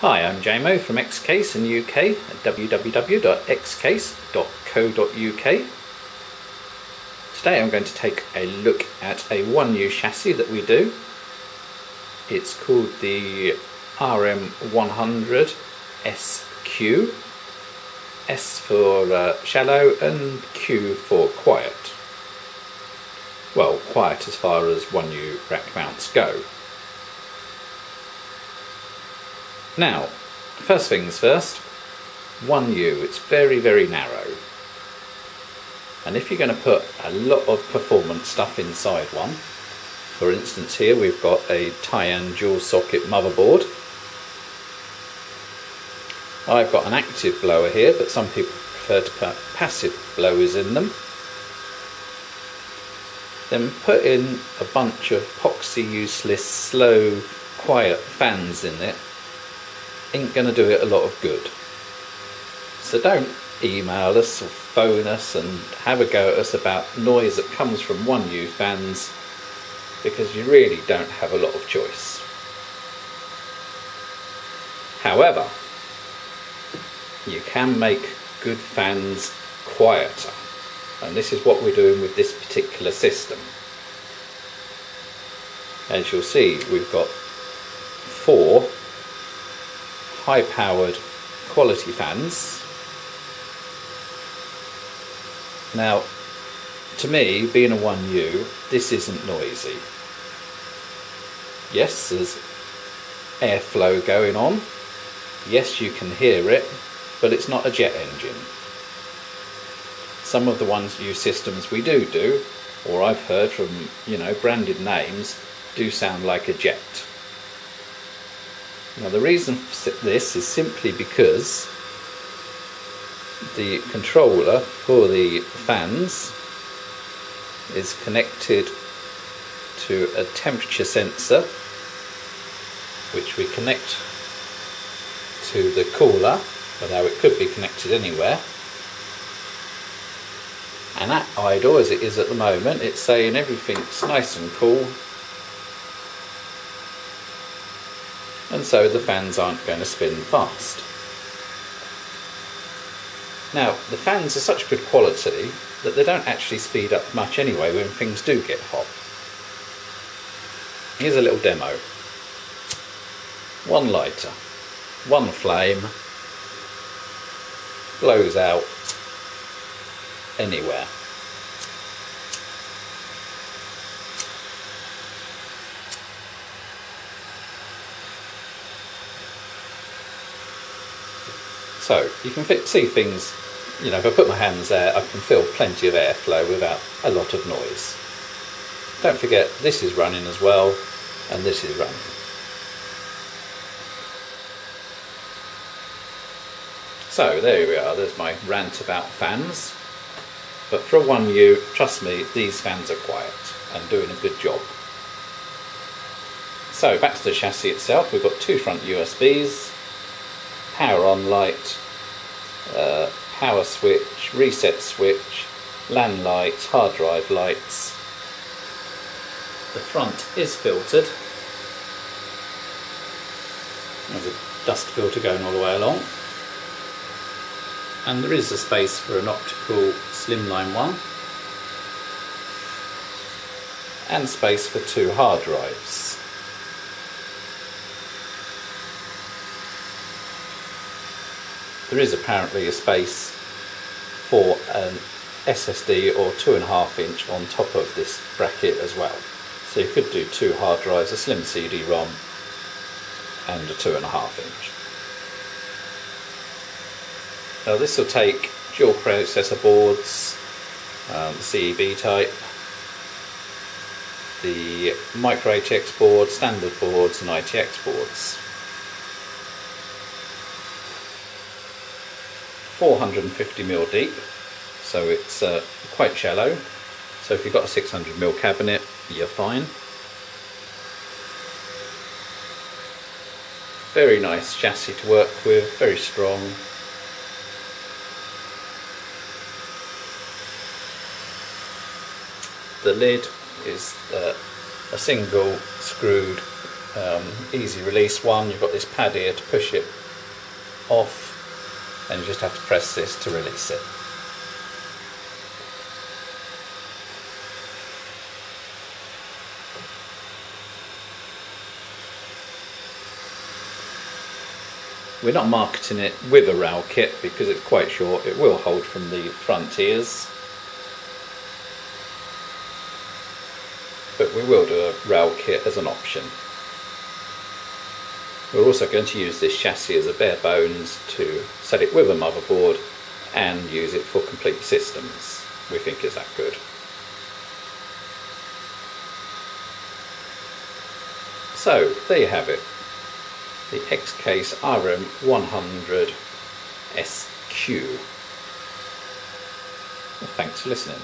Hi, I'm JMO from Xcase in the UK at www.xcase.co.uk. Today I'm going to take a look at a 1U chassis that we do. It's called the RM100 SQ. S for shallow and Q for quiet. Well, quiet as far as 1U rack mounts go. Now, first things first, 1U, it's very, very narrow. And if you're going to put a lot of performance stuff inside one, for instance here we've got a Tyan dual socket motherboard. I've got an active blower here, but some people prefer to put passive blowers in them. Then put in a bunch of poxy useless slow quiet fans in it. Ain't going to do it a lot of good. So don't email us or phone us and have a go at us about noise that comes from 1U fans, because you really don't have a lot of choice. However, you can make good fans quieter, and this is what we're doing with this particular system. As you'll see, we've got 4 high-powered quality fans. Now, to me, being a 1U, this isn't noisy. Yes, there's airflow going on. Yes, you can hear it, but it's not a jet engine. Some of the 1U systems we do, or I've heard from, branded names, do sound like a jet. Now the reason for this is simply because the controller for the fans is connected to a temperature sensor, which we connect to the cooler, although it could be connected anywhere. And at idle, as it is at the moment, it's saying everything's nice and cool, and so the fans aren't going to spin fast. Now, the fans are such good quality that they don't actually speed up much anyway when things do get hot. Here's a little demo. 1 lighter, 1 flame, blows out anywhere. So you can see things, if I put my hands there, I can feel plenty of airflow without a lot of noise. Don't forget, this is running as well, and this is running. So there we are, there's my rant about fans. But for a 1U, trust me, these fans are quiet and doing a good job. So back to the chassis itself, we've got 2 front USBs, power on light, power switch, reset switch, LAN lights, hard drive lights. The front is filtered. There's a dust filter going all the way along. And there is a space for an optical slimline one. And space for 2 hard drives. There is apparently a space for an SSD or 2.5 inch on top of this bracket as well. So you could do 2 hard drives, a slim CD-ROM and a 2.5 inch. Now this will take dual processor boards, CEB type, the micro ATX board, standard boards and ITX boards. 450mm deep, so it's quite shallow, so if you've got a 600mm cabinet you're fine. Very nice chassis to work with, very strong. The lid is a single screwed easy release one. You've got this pad here to push it off, and you just have to press this to release it. We're not marketing it with a rail kit because it's quite short. It will hold from the front ears, but we will do a rail kit as an option. We're also going to use this chassis as a bare bones to set it with a motherboard and use it for complete systems. We think it's that good. So there you have it, the X-Case RM100 SQ. Well, thanks for listening.